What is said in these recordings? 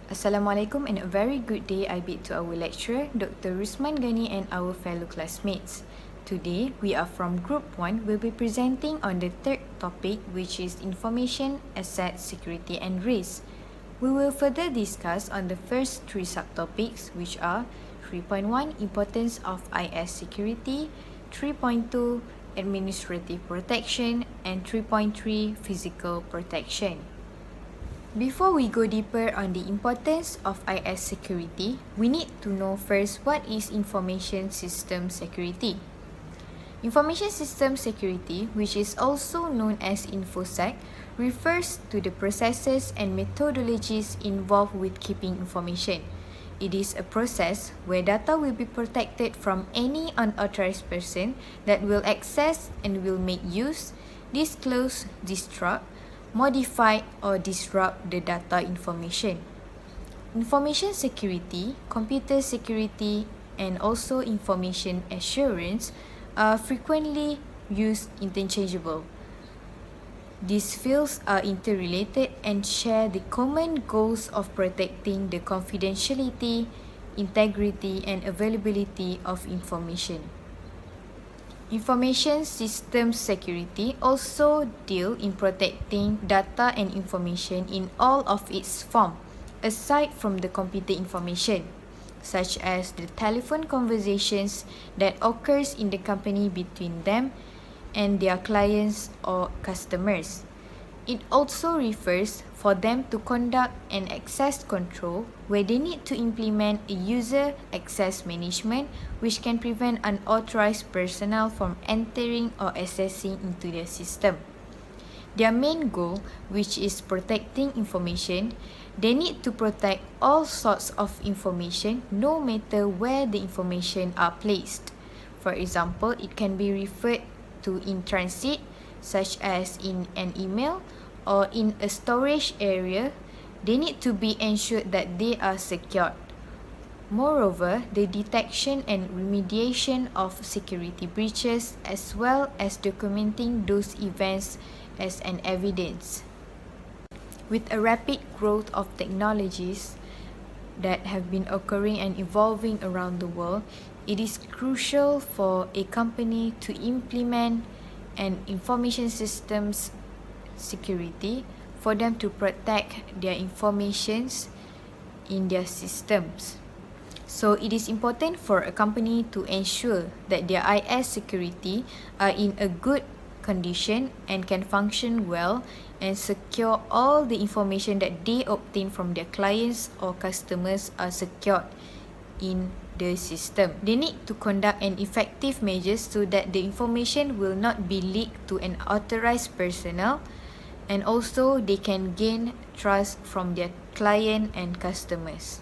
Assalamualaikum and a very good day I bid to our lecturer, Dr. Rusman Ghani and our fellow classmates. Today, we are from Group 1. We'll be presenting on the third topic, which is Information, Asset, Security and Risk. We will further discuss on the first three subtopics, which are 3.1 Importance of IS Security, 3.2 Administrative Protection, and 3.3 Physical Protection. Before we go deeper on the importance of IS security, we need to know first what is information system security. Information system security, which is also known as InfoSec, refers to the processes and methodologies involved with keeping information. It is a process where data will be protected from any unauthorized person that will access and will make use, disclose, disrupt, modify or disrupt the data information. Information security, computer security, and also information assurance are frequently used interchangeable. These fields are interrelated and share the common goals of protecting the confidentiality, integrity, and availability of information. Information systems security also deal in protecting data and information in all of its form, aside from the computer information, such as the telephone conversations that occurs in the company between them and their clients or customers. It also refers for them to conduct an access control where they need to implement a user access management which can prevent unauthorized personnel from entering or accessing into their system. Their main goal, which is protecting information, they need to protect all sorts of information no matter where the information are placed. For example, it can be referred to in transit, such as in an email, or in a storage area. They need to be ensured that they are secured. Moreover, the detection and remediation of security breaches as well as documenting those events as an evidence. With a rapid growth of technologies that have been occurring and evolving around the world, it is crucial for a company to implement an information systems security for them to protect their informations in their systems. So it is important for a company to ensure that their IS security are in a good condition and can function well and secure all the information that they obtain from their clients or customers are secured in the system. They need to conduct an effective measures so that the information will not be leaked to an authorized personnel, and also they can gain trust from their client and customers.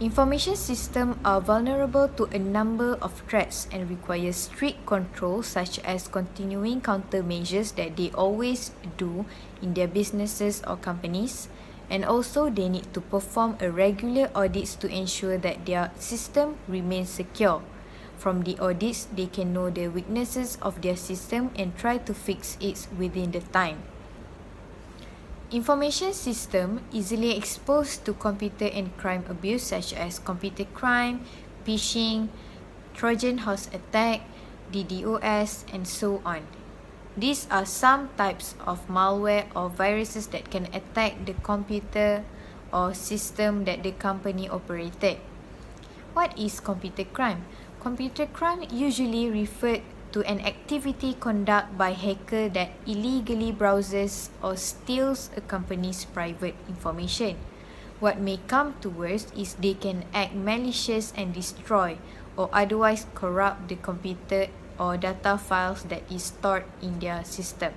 Information systems are vulnerable to a number of threats and require strict control, such as continuing countermeasures that they always do in their businesses or companies, and also they need to perform a regular audits to ensure that their system remains secure. From the audits, they can know the weaknesses of their system and try to fix it within the time. Information system easily exposed to computer and crime abuse, such as computer crime, phishing, Trojan horse attack, DDoS, and so on. These are some types of malware or viruses that can attack the computer or system that the company operated. What is computer crime? Computer crime usually referred to an activity conducted by hacker that illegally browses or steals a company's private information. What may come to worse is they can act malicious and destroy or otherwise corrupt the computer or data files that is stored in their system.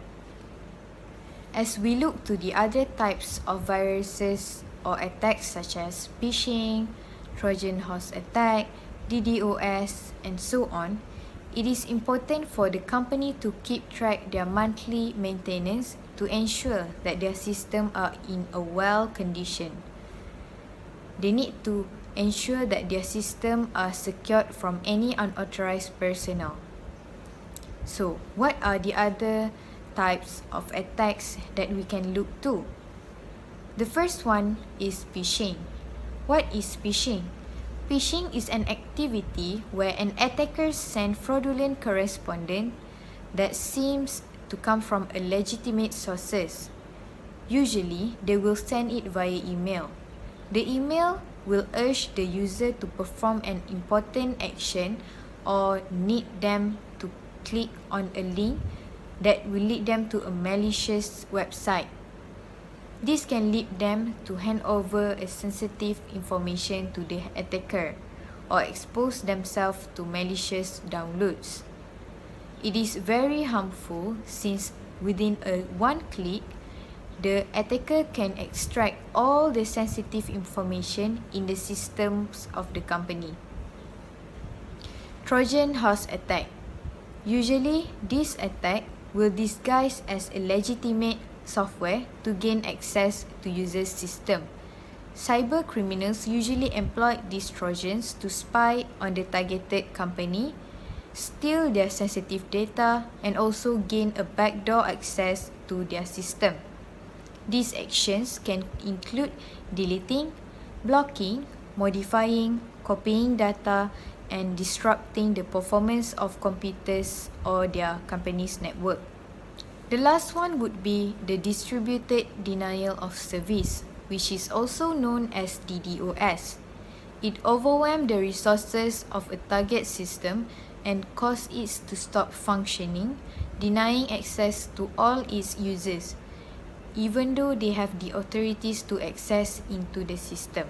As we look to the other types of viruses or attacks such as phishing, Trojan horse attack, DDoS, and so on, it is important for the company to keep track their monthly maintenance to ensure that their systems are in a well condition. They need to ensure that their systems are secured from any unauthorized personnel. So, what are the other types of attacks that we can look to? The first one is phishing. What is phishing? Phishing is an activity where an attacker sends fraudulent correspondence that seems to come from a legitimate sources. Usually, they will send it via email. The email will urge the user to perform an important action or need them to click on a link that will lead them to a malicious website. This can lead them to hand over a sensitive information to the attacker or expose themselves to malicious downloads. It is very harmful since within one click, the attacker can extract all the sensitive information in the systems of the company. Trojan horse attack. Usually, this attack will disguise as a legitimate software to gain access to users' system. Cyber criminals usually employ these Trojans to spy on the targeted company, steal their sensitive data, and also gain a backdoor access to their system. These actions can include deleting, blocking, modifying, copying data, and disrupting the performance of computers or their company's network. The last one would be the distributed denial of service, which is also known as DDoS. It overwhelms the resources of a target system and causes it to stop functioning, denying access to all its users, even though they have the authorities to access into the system.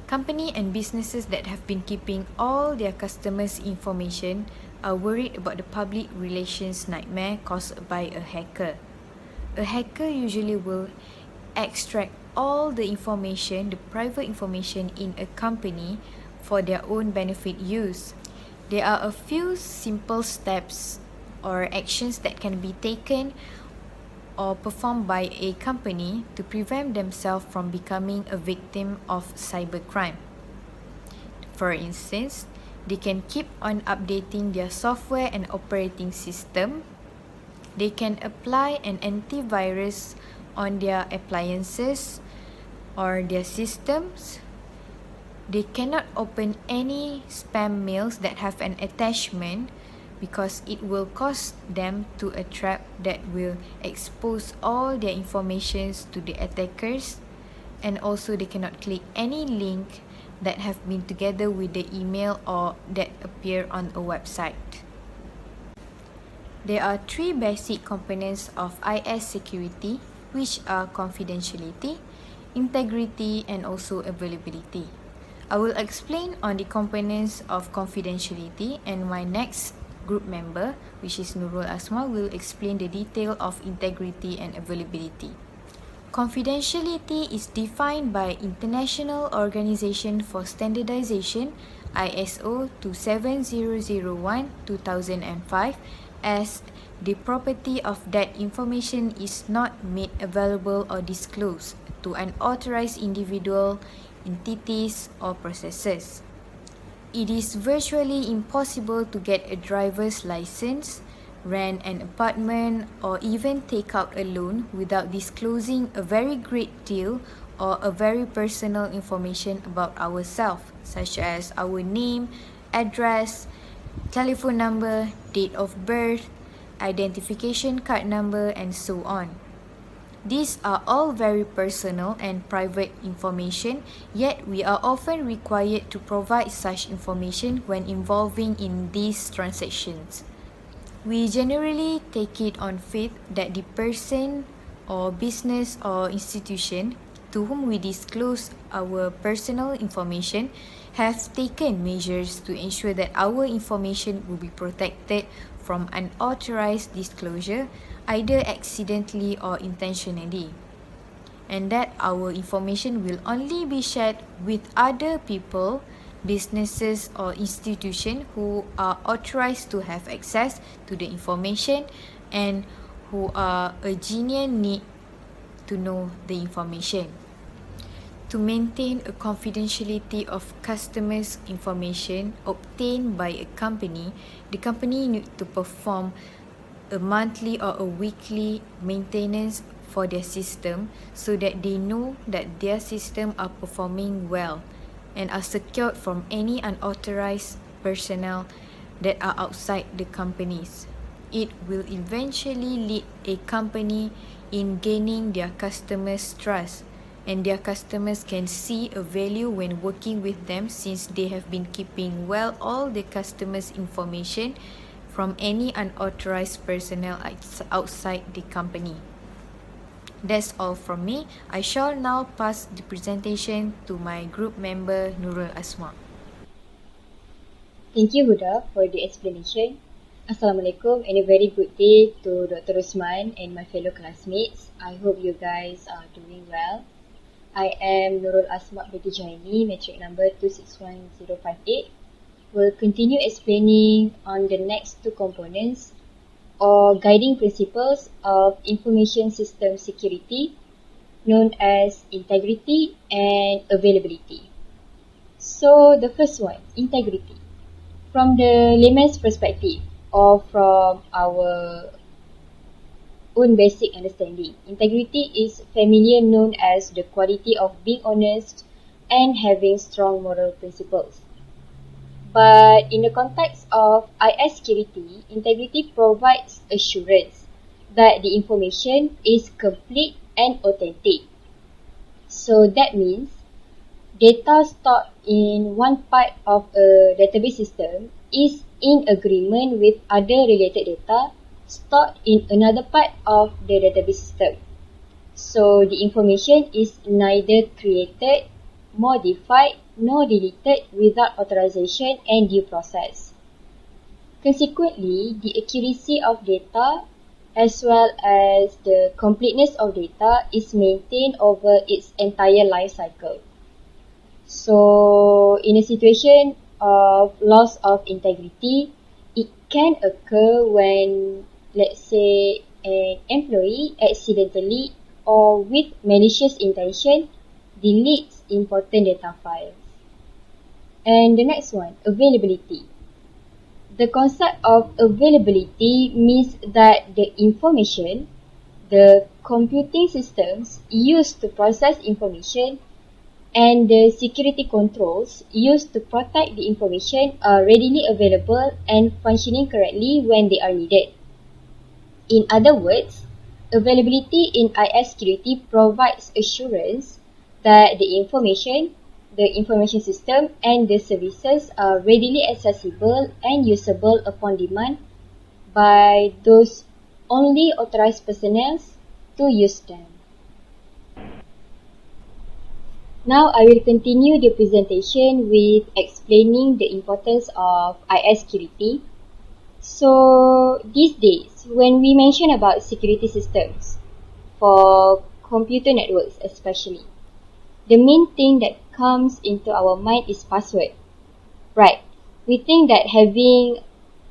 Company and businesses that have been keeping all their customers' information are worried about the public relations nightmare caused by a hacker. A hacker usually will extract all the information, the private information in a company for their own benefit use. There are a few simple steps or actions that can be taken or performed by a company to prevent themselves from becoming a victim of cybercrime. For instance, they can keep on updating their software and operating system. They can apply an antivirus on their appliances or their systems. They cannot open any spam mails that have an attachment because it will cause them to a trap that will expose all their informations to the attackers, and also they cannot click any link that have been together with the email or that appear on a website. There are three basic components of IS security, which are confidentiality, integrity, and also availability. I will explain on the components of confidentiality, and my next group member, which is Nurul Asma, will explain the detail of integrity and availability. Confidentiality is defined by International Organization for Standardization, ISO 27001-2005, as the property of that information is not made available or disclosed to unauthorized individual, entities, or processes. It is virtually impossible to get a driver's license, rent an apartment, or even take out a loan without disclosing a very great deal or a very personal information about ourselves, such as our name, address, telephone number, date of birth, identification card number, and so on. These are all very personal and private information, yet we are often required to provide such information when involving in these transactions. We generally take it on faith that the person or business or institution to whom we disclose our personal information have taken measures to ensure that our information will be protected from unauthorized disclosure, either accidentally or intentionally, and that our information will only be shared with other people, businesses, or institutions who are authorized to have access to the information and who are a genuine need to know the information. To maintain a confidentiality of customers' information obtained by a company, the company needs to perform a monthly or a weekly maintenance for their system so that they know that their system are performing well and are secured from any unauthorized personnel that are outside the companies. It will eventually lead a company in gaining their customers' trust, and their customers can see a value when working with them since they have been keeping well all the customers' information from any unauthorized personnel outside the company. That's all from me. I shall now pass the presentation to my group member Nurul Asma. Thank you, Huda, for the explanation. Assalamualaikum and a very good day to Dr. Usman and my fellow classmates. I hope you guys are doing well. I am Nurul Asma binti Jaini, metric number 261058. We'll continue explaining on the next two components or guiding principles of information system security, known as integrity and availability. So the first one, integrity. From the layman's perspective or from our own basic understanding, integrity is familiar known as the quality of being honest and having strong moral principles. But in the context of IS security, integrity provides assurance that the information is complete and authentic. So that means data stored in one part of a database system is in agreement with other related data stored in another part of the database system. So the information is neither created, modified, nor deleted without authorization and due process. Consequently, the accuracy of data as well as the completeness of data is maintained over its entire life cycle. So, in a situation of loss of integrity, it can occur when, let's say, an employee accidentally or with malicious intention deletes important data files. And the next one, availability. The concept of availability means that the information, the computing systems used to process information and the security controls used to protect the information are readily available and functioning correctly when they are needed. In other words, availability in IS security provides assurance that the information system, and the services are readily accessible and usable upon demand by those only authorized personnel to use them. Now I will continue the presentation with explaining the importance of IS security. So these days, when we mention about security systems, for computer networks especially, the main thing that comes into our mind is password. Right, we think that having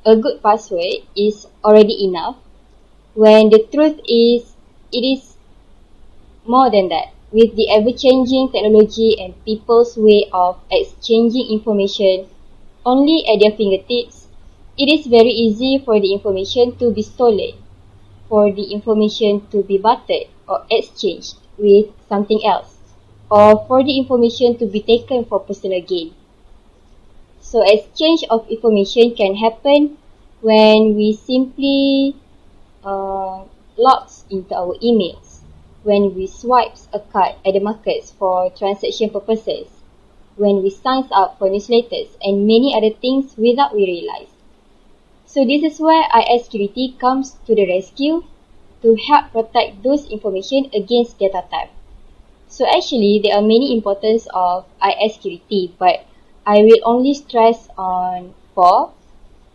a good password is already enough, when the truth is, it is more than that. With the ever-changing technology and people's way of exchanging information only at their fingertips, it is very easy for the information to be stolen, for the information to be bartered or exchanged with something else, or for the information to be taken for personal gain. So exchange of information can happen when we simply logs into our emails, when we swipes a card at the markets for transaction purposes, when we sign up for newsletters and many other things without we realize. So this is where IS security comes to the rescue to help protect those information against data theft. So actually there are many importance of IS security, but I will only stress on 4.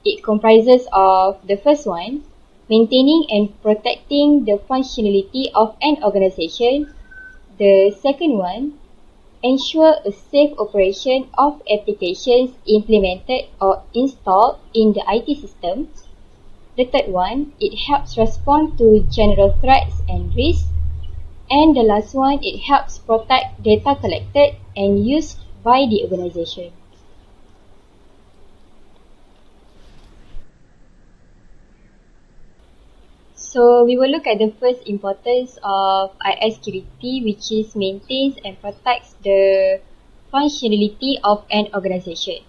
It comprises of the first one, maintaining and protecting the functionality of an organization. The second one, ensure a safe operation of applications implemented or installed in the IT system. The third one, it helps respond to general threats and risks. And the last one, it helps protect data collected and used by the organization. So we will look at the first importance of IS security, which is maintains and protects the functionality of an organization.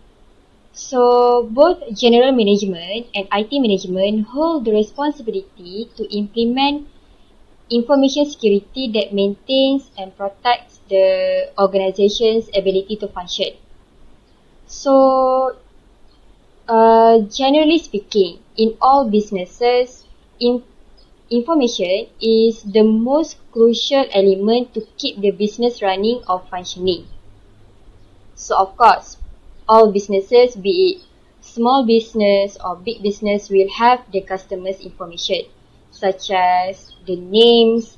So both general management and IT management hold the responsibility to implement information security that maintains and protects the organization's ability to function. So generally speaking, in all businesses, information is the most crucial element to keep the business running or functioning. So of course, all businesses, be it small business or big business, will have the customers' information, such as the names,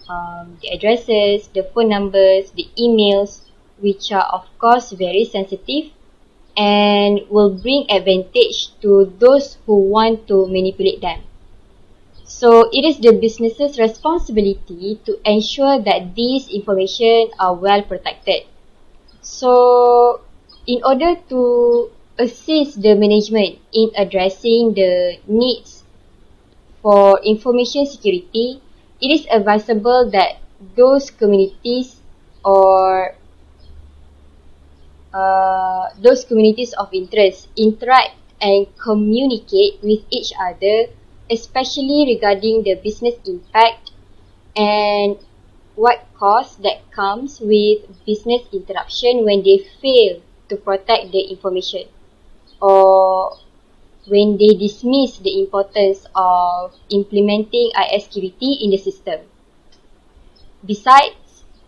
the addresses, the phone numbers, the emails, which are of course very sensitive and will bring advantage to those who want to manipulate them. So it is the business's responsibility to ensure that these information are well protected. So in order to assist the management in addressing the needs for information security, it is advisable that those communities or those communities of interest interact and communicate with each other, especially regarding the business impact and what cost that comes with business interruption when they fail to protect the information, or when they dismiss the importance of implementing IS security in the system. Besides,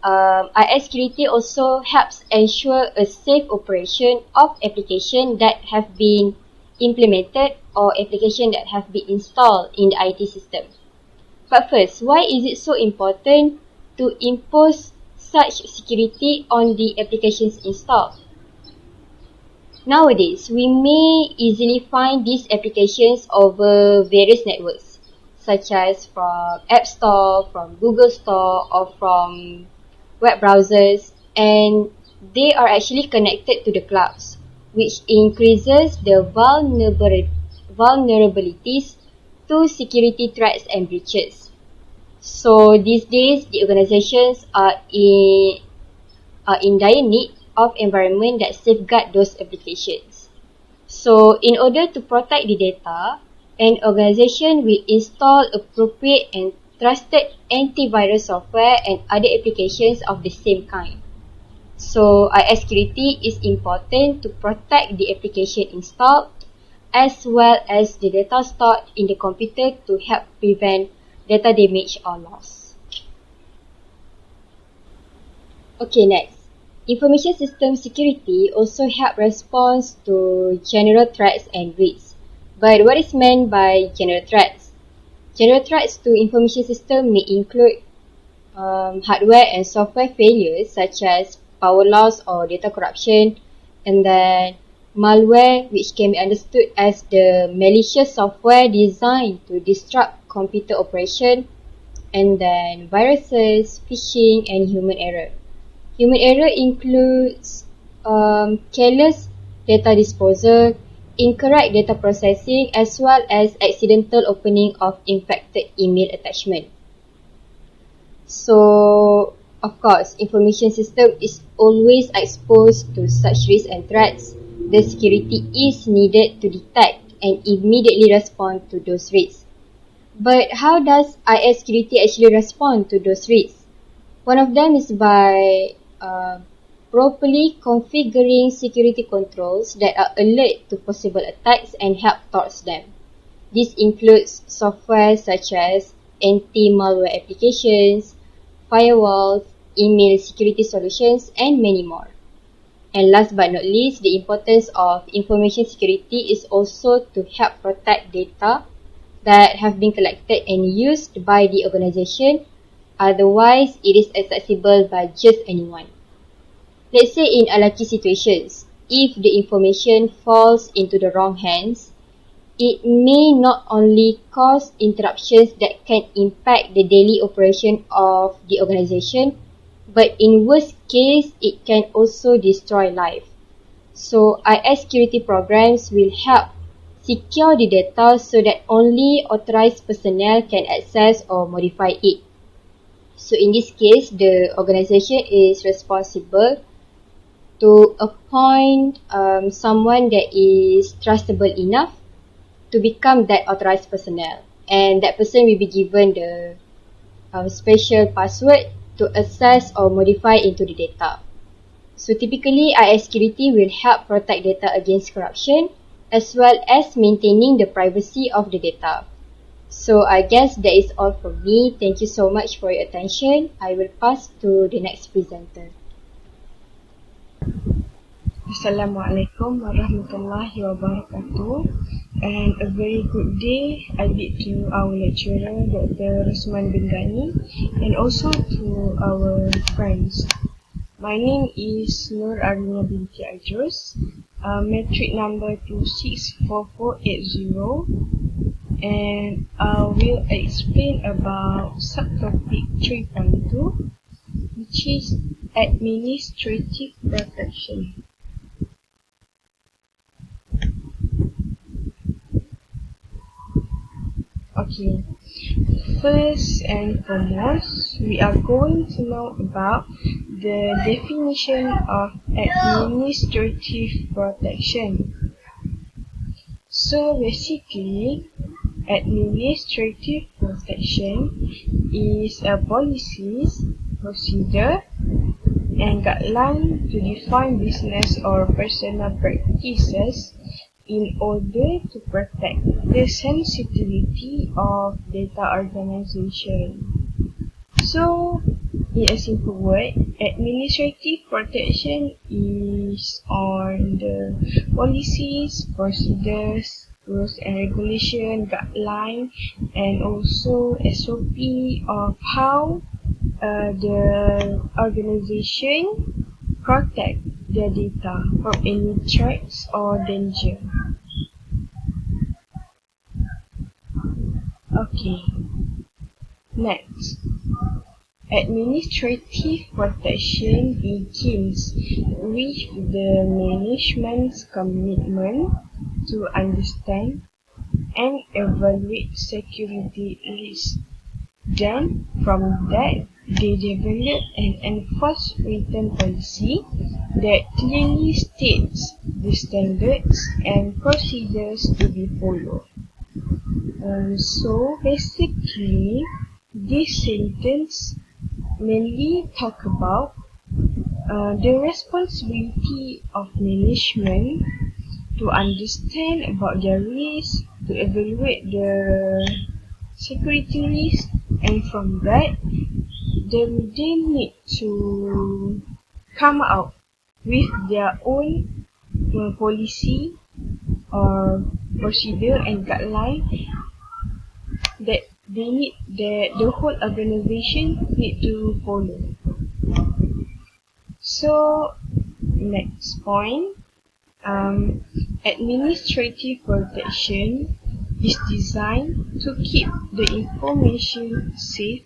IS security also helps ensure a safe operation of applications that have been implemented or applications that have been installed in the IT system. But first, why is it so important to impose such security on the applications installed? Nowadays, we may easily find these applications over various networks, such as from App Store, from Google Store, or from web browsers, and they are actually connected to the clouds, which increases the vulnerabilities to security threats and breaches. So these days, the organizations are in dire need of environment that safeguard those applications. So in order to protect the data, an organization will install appropriate and trusted antivirus software and other applications of the same kind. So IS security is important to protect the application installed as well as the data stored in the computer to help prevent data damage or loss. Okay, next. Information system security also help response to general threats and risks. But what is meant by general threats? General threats to information system may include hardware and software failures such as power loss or data corruption, and then malware, which can be understood as the malicious software designed to disrupt computer operation, and then viruses, phishing, and human error. Human error includes careless data disposal, incorrect data processing, as well as accidental opening of infected email attachment. So, of course, information system is always exposed to such risks and threats. The security is needed to detect and immediately respond to those risks. But how does IS security actually respond to those risks? One of them is by properly configuring security controls that are alert to possible attacks and help towards them. This includes software such as anti-malware applications, firewalls, email security solutions, and many more. And last but not least, the importance of information security is also to help protect data that have been collected and used by the organization. Otherwise, it is accessible by just anyone. Let's say in unlucky situations, if the information falls into the wrong hands, it may not only cause interruptions that can impact the daily operation of the organization, but in worst case, it can also destroy life. So IS security programs will help secure the data so that only authorized personnel can access or modify it. So in this case, the organisation is responsible to appoint someone that is trustable enough to become that authorized personnel, and that person will be given the special password to access or modify into the data. So typically, IS security will help protect data against corruption as well as maintaining the privacy of the data. So I guess that is all from me. Thank you so much for your attention. I will pass to the next presenter. Assalamualaikum warahmatullahi wabarakatuh, and a very good day I bid to our lecturer Dr. Rosman bin Ghani, and also to our friends. My name is Nur Arina binti Idrus, metric number 264480, and I will explain about subtopic 3.2, which is administrative protection. Okay, first and foremost, we are going to know about the definition of administrative protection. So basically, administrative protection is a policies, procedure, and guideline to define business or personal practices in order to protect the sensitivity of data organization. So, in a simple word, administrative protection is on the policies, procedures, rules and regulation, guideline, and also SOP of how the organization protect their data from any threats or danger. Okay, next. Administrative protection begins with the management's commitment to understand and evaluate security risks. Then, from that, they develop and enforce written policy that clearly states the standards and procedures to be followed. So basically, this sentence mainly talk about the responsibility of management to understand about their risk, to evaluate the security risk, and from that, they need to come out with their own policy or procedure and guideline that they need, the whole organization need to follow. So next point, administrative protection is designed to keep the information safe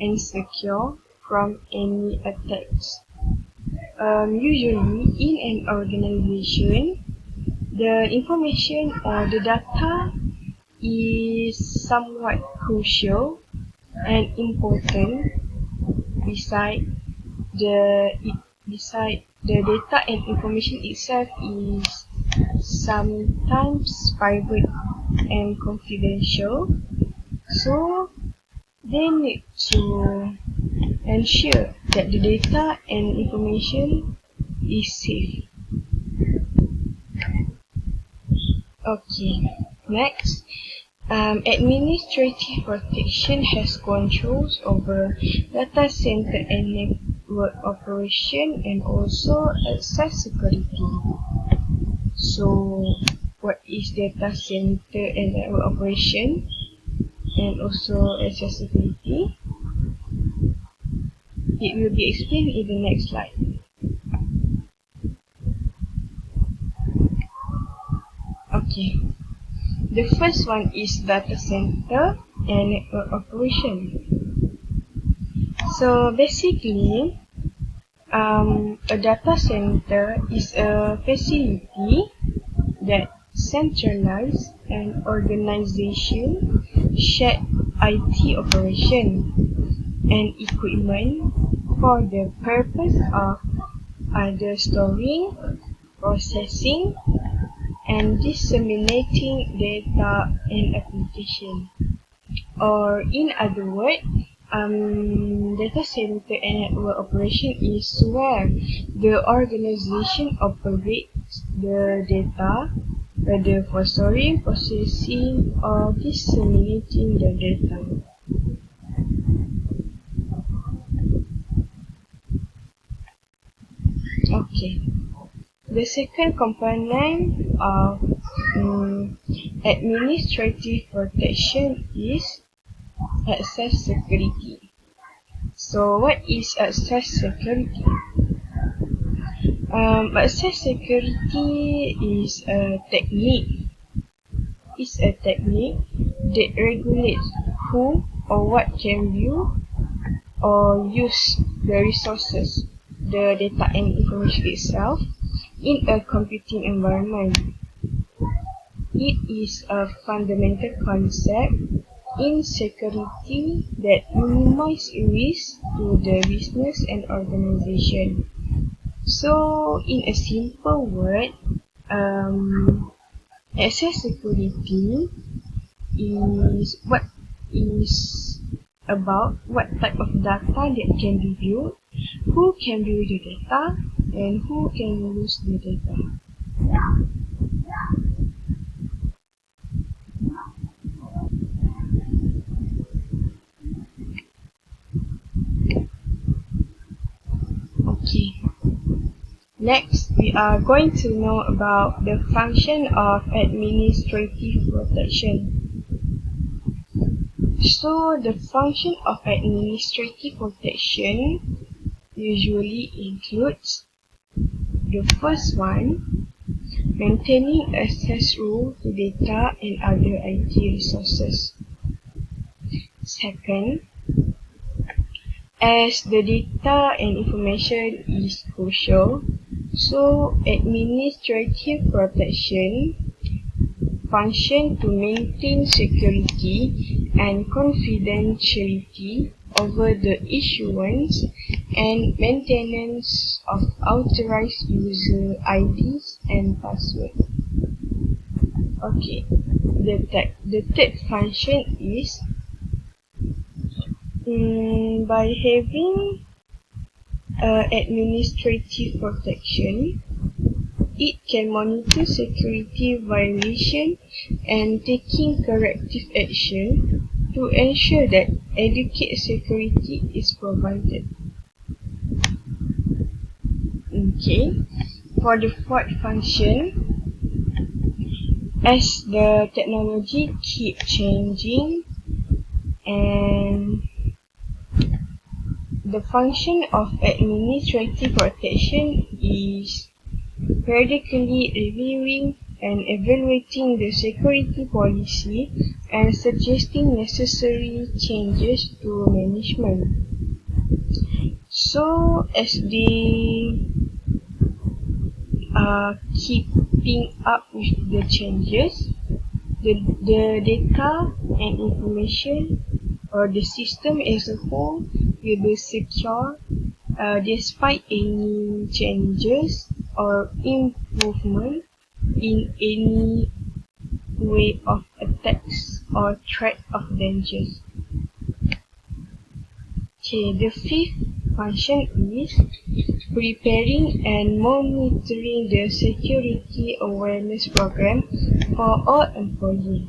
and secure from any attacks. Usually in an organization, the information or the data is somewhat crucial and important beside the data and information itself is sometimes private and confidential, so they need to ensure that the data and information is safe. Okay, next. Administrative protection has controls over data center and network operation and also access security. So, what is data center and network operation and also accessibility? It will be explained in the next slide. Okay. The first one is data center and network operation. So basically, a data center is a facility that centralized and organization, shared IT operation and equipment for the purpose of either storing, processing, and disseminating data and application. Or in other words, data center and network operation is where the organization operates the data, whether for storing, processing, or disseminating the data. Okay. The second component of administrative protection is access security. So what is access security? Access security is a technique that regulates who or what can view or use the resources, the data and information itself in a computing environment. It is a fundamental concept in security that minimizes risk to the business and organization. So, in a simple word, access security is about what type of data that can be viewed, who can view the data, and who can use the data. Okay. Next, we are going to know about the function of administrative protection. So, the function of administrative protection usually includes the first one, maintaining access rule to data and other IT resources. Second, as the data and information is crucial, so administrative protection function to maintain security and confidentiality over the issuance and maintenance of authorized user IDs and passwords. Okay, the third function is by having administrative protection, it can monitor security violation and taking corrective action to ensure that adequate security is provided. Okay, for the fourth function, as the technology keep changing and the function of administrative protection is periodically reviewing and evaluating the security policy and suggesting necessary changes to management. So, as they are keeping up with the changes, the data and information or the system as a whole will be secure despite any changes or improvement in any way of attacks or threat of dangers. Okay, the fifth function is preparing and monitoring the security awareness program for all employees.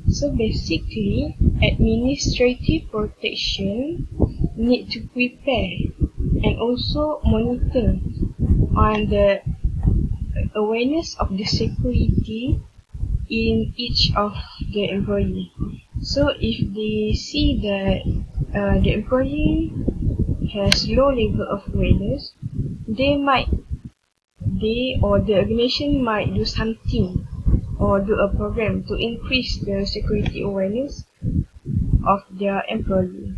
So basically, administrative protection need to prepare and also monitor on the awareness of the security in each of the employee. So if they see that the employee has low level of awareness, they or the organization might do something or do a program to increase the security awareness of their employee.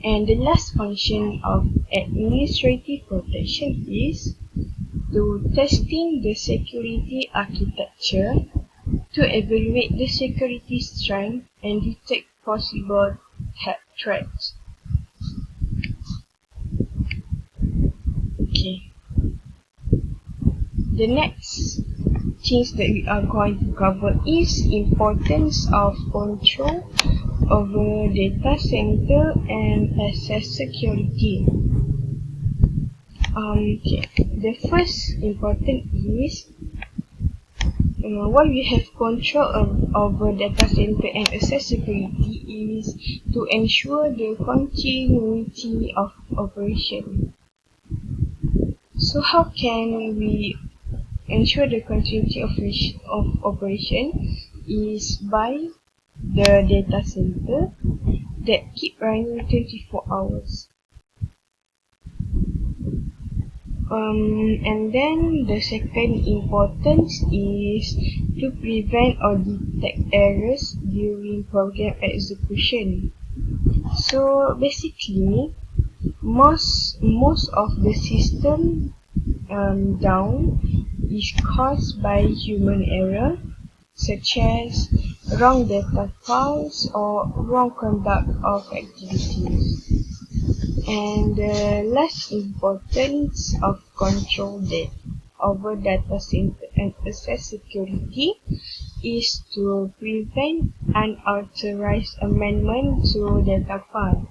And the last function of administrative protection is to testing the security architecture to evaluate the security strength and detect possible threats. Okay. The next things that we are going to cover is importance of control over data center and access security. Okay. The first important is why we have control over data center and access security is to ensure the continuity of operation. So how can we ensure the continuity of operation is by the data center that keep running 24 hours. And then the second importance is to prevent or detect errors during program execution. So basically, most of the system down is caused by human error, such as wrong data files or wrong conduct of activities. And the last importance of control over data center and access security is to prevent unauthorized amendment to data file.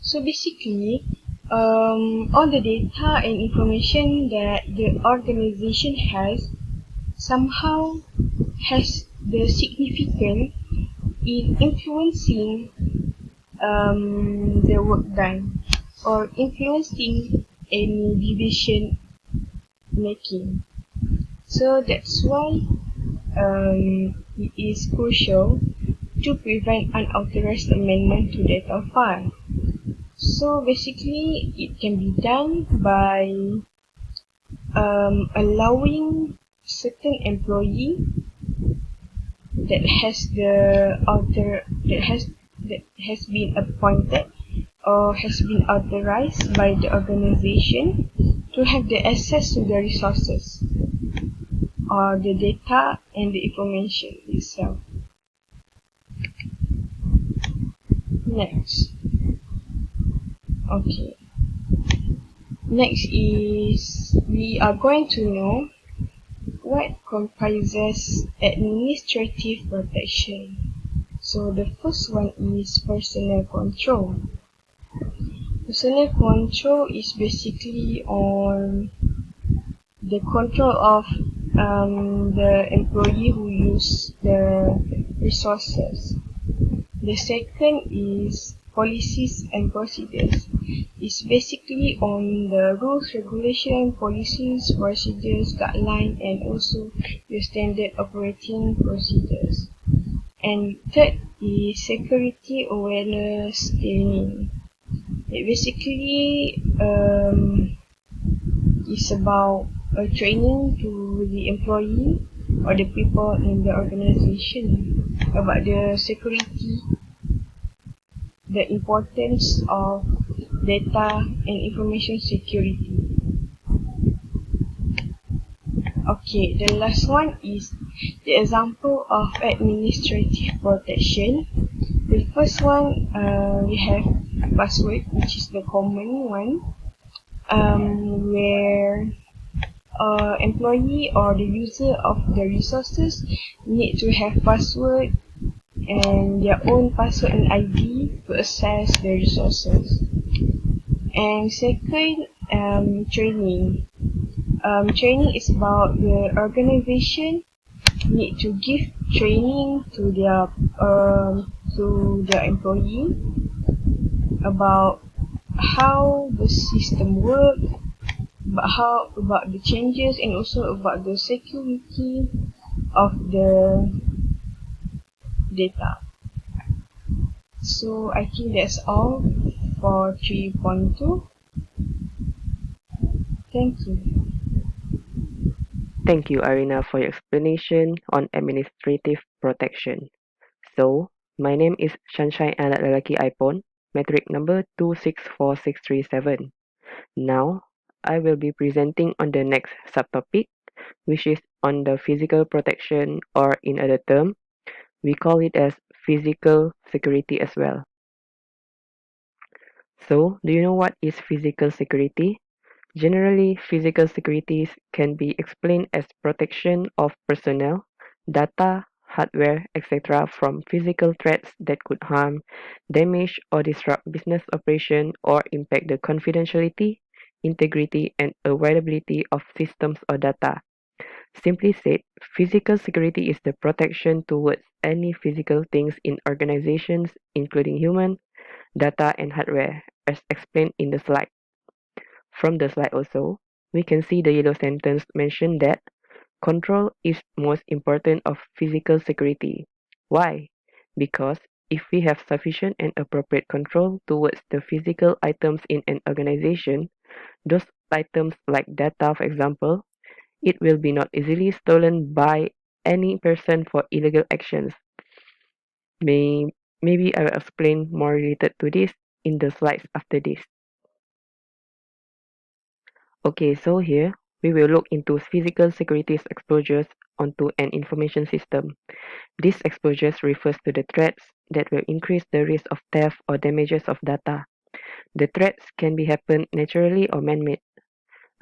So basically, all the data and information that the organization has somehow has the significance in influencing the work done or influencing any decision making. So that's why it is crucial to prevent unauthorized amendment to data file. So basically, it can be done by allowing certain employee that has been appointed or has been authorized by the organization to have the access to the resources or the data and the information itself. Next. Okay. Next is we are going to know what comprises administrative protection. So the first one is personal control. Personal control is basically on the control of the employee who use the resources. The second is policies and procedures. It's basically on the rules, regulation, policies, procedures, guidelines, and also the standard operating procedures. And third is security awareness training. It basically is about a training to the employee or the people in the organization about the security, the importance of data and information security. Okay, the last one is the example of administrative protection. The first one, we have password, which is the common one, where employee or the user of the resources need to have password and their own password and ID to access the resources. And second, training. Training is about the organization need to give training to their employee about how the system works, about the changes, and also about the security of the data. So I think that's all for 3.2. Thank you. Thank you, Arina, for your explanation on administrative protection. So, my name is Sunshine Anak Lalaki Ipon, metric number 264637. Now, I will be presenting on the next subtopic, which is on the physical protection, or in other term, we call it as physical security as well. So, do you know what is physical security? Generally, physical securities can be explained as protection of personnel, data, hardware, etc. from physical threats that could harm, damage, or disrupt business operation or impact the confidentiality, integrity, and availability of systems or data. Simply said, physical security is the protection towards any physical things in organizations, including human, data, and hardware, as explained in the slide. From the slide also, we can see the yellow sentence mentioned that control is most important of physical security. Why? Because if we have sufficient and appropriate control towards the physical items in an organization, those items like data, for example, it will be not easily stolen by any person for illegal actions. May, Maybe I will explain more related to this in the slides after this. Okay, so here we will look into physical securities exposures onto an information system. These exposures refers to the threats that will increase the risk of theft or damages of data. The threats can be happen naturally or man-made.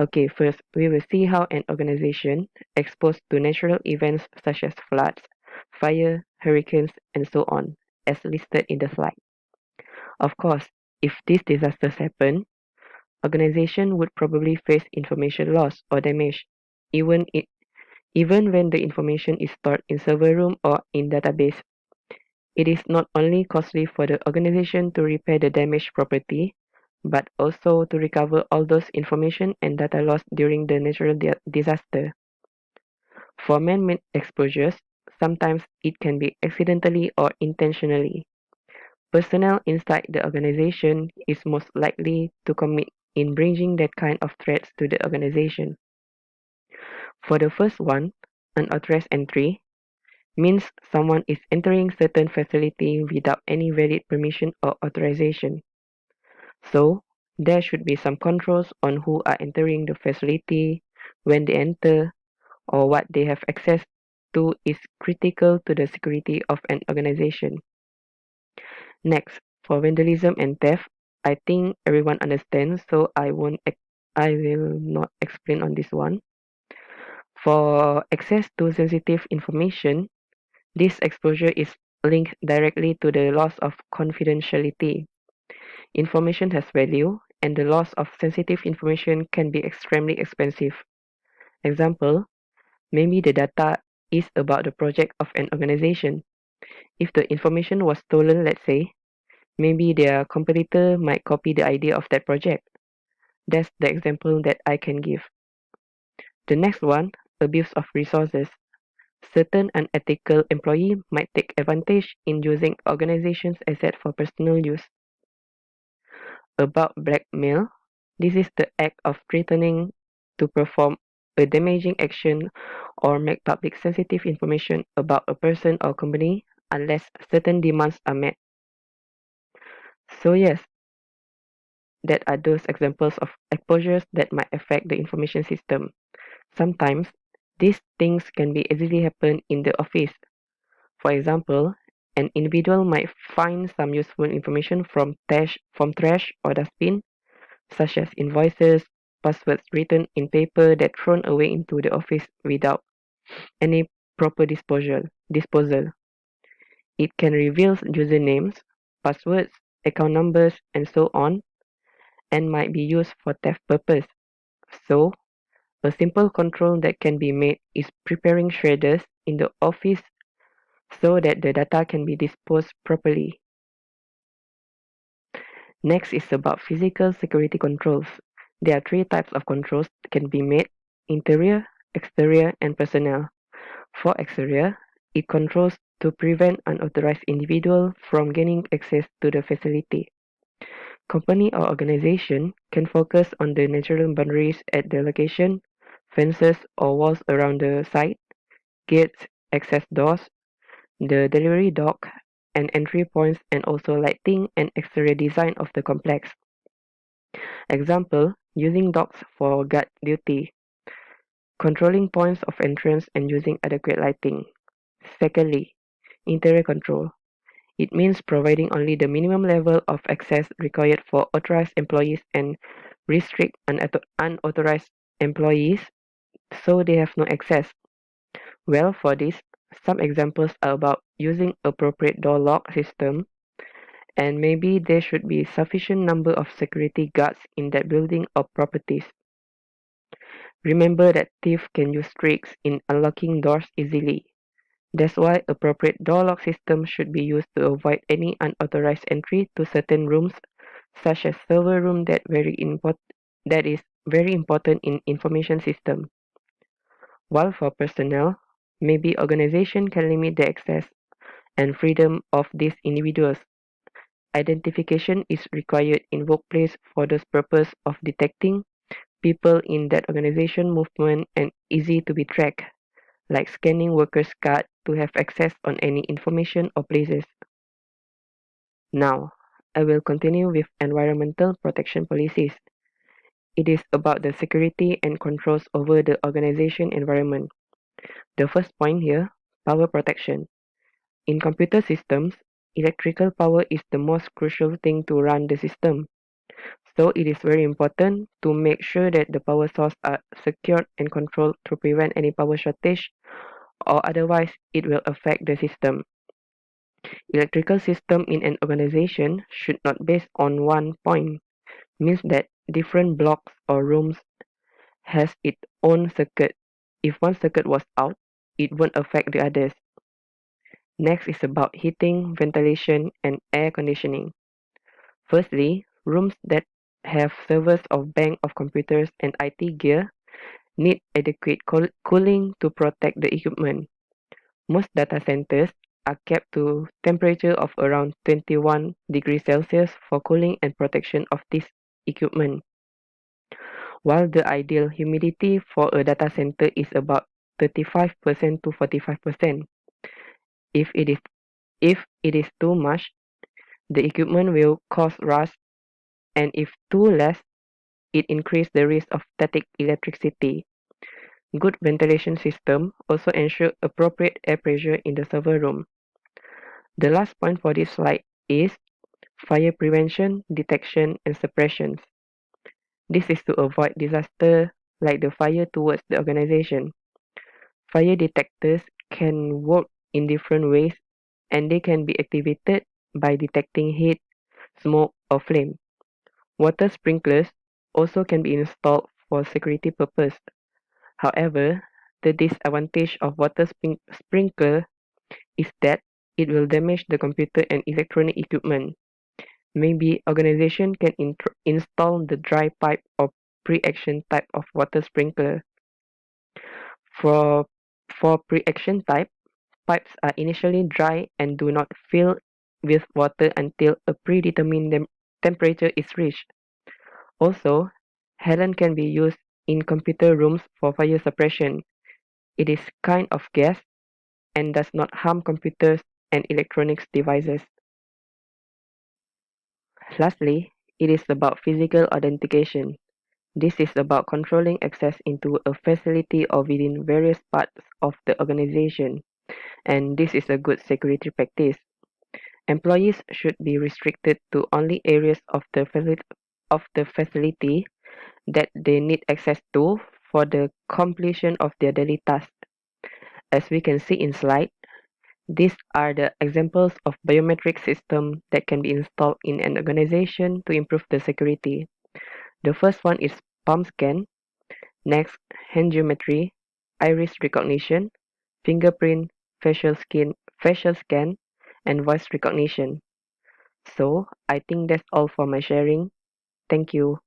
Okay, first we will see how an organization exposed to natural events such as floods, fire, hurricanes, and so on, as listed in the slide. Of course, if these disasters happen, organization would probably face information loss or damage, even it even when the information is stored in server room or in database. It is not only costly for the organization to repair the damaged property, but also to recover all those information and data lost during the natural disaster. For man-made exposures, sometimes it can be accidentally or intentionally. Personnel inside the organization is most likely to commit in bringing that kind of threats to the organization. For the first one, unauthorized entry means someone is entering certain facility without any valid permission or authorization. So, there should be some controls on who are entering the facility, when they enter, or what they have access to is critical to the security of an organization. Next, for vandalism and theft, I think everyone understands, so I will not explain on this one. For access to sensitive information, this exposure is linked directly to the loss of confidentiality. Information has value, and the loss of sensitive information can be extremely expensive. Example, maybe the data is about the project of an organization. If the information was stolen, let's say, maybe their competitor might copy the idea of that project. That's the example that I can give. The next one, abuse of resources. Certain unethical employee might take advantage in using organization's asset for personal use. About blackmail, this is the act of threatening to perform a damaging action or make public sensitive information about a person or company unless certain demands are met. So yes, that are those examples of exposures that might affect the information system. Sometimes, these things can be easily happen in the office. For example, an individual might find some useful information from trash or dustbin, such as invoices, passwords written in paper that thrown away into the office without any proper disposal. It can reveal usernames, passwords, account numbers, and so on, and might be used for theft purpose. So, a simple control that can be made is preparing shredders in the office so that the data can be disposed properly. Next is about physical security controls. There are three types of controls that can be made: interior, exterior, and personnel. For exterior, it controls to prevent unauthorized individual from gaining access to the facility. Company or organization can focus on the natural boundaries at the location, fences or walls around the site, gates, access doors, the delivery dock, and entry points, and also lighting and exterior design of the complex. Example, using docks for guard duty. controlling points of entrance and using adequate lighting. Secondly, interior control. It means providing only the minimum level of access required for authorized employees and restrict unauthorized employees so they have no access. Well, for this, some examples are about using appropriate door lock system, and maybe there should be sufficient number of security guards in that building or properties. Remember that thieves can use tricks in unlocking doors easily. That's why appropriate door lock system should be used to avoid any unauthorized entry to certain rooms, such as server room that is very important in information system. While for personnel, maybe organization can limit the access and freedom of these individuals. Identification is required in workplace for the purpose of detecting people in that organization movement and easy to be tracked, like scanning workers' card to have access on any information or places. Now, I will continue with environmental protection policies. It is about the security and controls over the organization environment. The first point here, power protection. In computer systems, electrical power is the most crucial thing to run the system. So it is very important to make sure that the power source are secured and controlled to prevent any power shortage or otherwise it will affect the system. Electrical system in an organization should not base on one point, means that different blocks or rooms has its own circuit. If one circuit was out, it won't affect the others. Next is about heating, ventilation, and air conditioning. Firstly, rooms that have servers of bank of computers and IT gear need adequate cooling to protect the equipment. Most data centers are kept to temperature of around 21 degrees Celsius for cooling and protection of this equipment. While the ideal humidity for a data center is about 35% to 45%. If it is if it is too much, the equipment will cause rust, and if too less, it increases the risk of static electricity. Good ventilation system also ensure appropriate air pressure in the server room. The last point for this slide is fire prevention, detection, and suppression. This is to avoid disaster like the fire towards the organization. Fire detectors can work in different ways and they can be activated by detecting heat, smoke, or flame. Water sprinklers also can be installed for security purpose. However, the disadvantage of water sprinkler is that it will damage the computer and electronic equipment. Maybe organization can install the dry pipe or pre-action type of water sprinkler. For for pre-action type, pipes are initially dry and do not fill with water until a predetermined temperature is reached. Also, halon can be used in computer rooms for fire suppression. It is kind of gas and does not harm computers and electronics devices. Lastly, it is about physical authentication. This is about controlling access into a facility or within various parts of the organization, and this is a good security practice. Employees should be restricted to only areas of the facility that they need access to for the completion of their daily tasks. As we can see in slide, these are the examples of biometric system that can be installed in an organization to improve the security. The first one is palm scan, next hand geometry, iris recognition, fingerprint, facial scan, and voice recognition. So I think that's all for my sharing. Thank you.